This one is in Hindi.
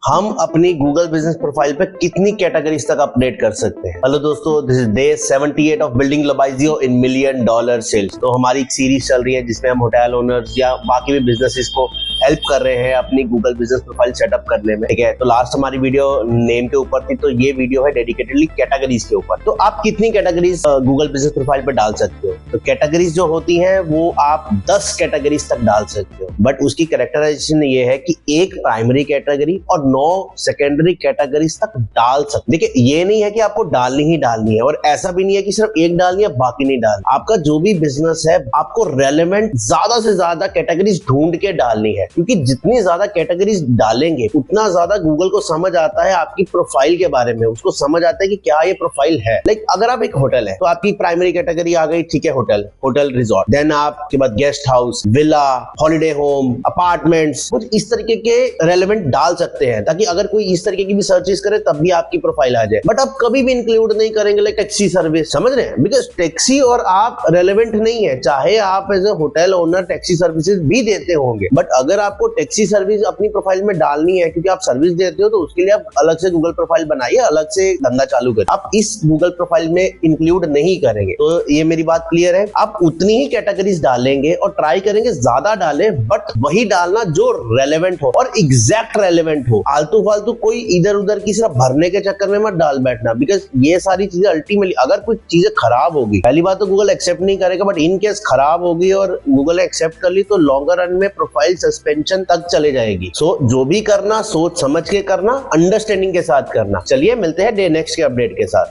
हम अपनी गूगल बिजनेस प्रोफाइल पे कितनी कैटेगरीज तक अपडेट कर सकते हैं। हेलो दोस्तों, this is day 78 of building लबाइजियो इन $1,000,000 सेल्स। तो हमारी एक सीरीज चल रही है जिसमें हम होटल ओनर्स या बाकी भी बिजनेसेस को हेल्प कर रहे हैं अपनी गूगल बिजनेस प्रोफाइल सेटअप करने में। ठीक है, तो लास्ट हमारी वीडियो नेम के ऊपर थी, तो ये वीडियो है डेडिकेटेडली कैटेगरीज के ऊपर। तो आप कितनी कैटेगरीज गूगल बिजनेस प्रोफाइल पे डाल सकते हो। तो कैटेगरीज जो होती हैं वो आप 10 कैटेगरीज तक डाल सकते हो, बट उसकी कैरेक्टराइजेशन ये है कि एक प्राइमरी कैटेगरी और 9 सेकेंडरी कैटेगरीज तक डाल सकते। देखिए, ये नहीं है कि आपको डालनी ही डालनी है, और ऐसा भी नहीं है कि सिर्फ एक डालनी है बाकी नहीं डालनी। आपका जो भी बिजनेस है आपको रेलेवेंट ज्यादा से ज्यादा कैटेगरीज ढूंढ के डालनी है, क्योंकि जितनी ज्यादा कैटेगरीज डालेंगे उतना ज्यादा गूगल को समझ आता है आपकी प्रोफाइल के बारे में। उसको समझ आता है कि क्या ये प्रोफाइल है। लाइक अगर आप एक होटल है तो आपकी प्राइमरी कैटेगरी आ गई, ठीक है, होटल रिजॉर्ट। देन आपके बाद guest house, villa, holiday home, apartments, कुछ इस तरीके के रेलेवेंट डाल सकते हैं, ताकि अगर कोई इस तरीके की भी सर्चेस करे तब भी आपकी प्रोफाइल आ जाए। बट आप कभी भी इंक्लूड नहीं करेंगे लाइक टैक्सी सर्विस, समझ रहे हैं, बिकॉज टैक्सी और आप रेलेवेंट नहीं है। चाहे आप as a hotel owner taxi services भी देते होंगे, बट अगर आपको टैक्सी सर्विस अपनी प्रोफाइल में डालनी है क्योंकि आप सर्विस देते हो, तो उसके लिए आप अलग से गूगल प्रोफाइल बनाइए, अलग से धंधा चालू करें। आप इस गूगल प्रोफाइल में इंक्लूड नहीं करेंगे। तो ये मेरी बात क्लियर है। आप उतनी ही कैटेगरीज डालेंगे और ट्राई करेंगे ज्यादा डालें, बट वही डालना जो रेलेवेंट हो और एग्जैक्ट रेलेवेंट हो। आलतू फालतू कोई इधर उधर की सिर्फ भरने के चक्कर में मत डाल बैठना, बिकॉज ये सारी चीजें अल्टीमेटली अगर कुछ चीजें खराब होगी, पहली बात तो गूगल एक्सेप्ट नहीं करेगा, बट इन केस खराब होगी और गूगल ने एक्सेप्ट कर ली तो लॉन्गर रन में प्रोफाइल सस्पेंशन तक चले जाएगी। सो जो भी करना सोच समझ के करना, अंडरस्टैंडिंग के साथ करना। चलिए मिलते हैं डे नेक्स्ट के अपडेट के साथ।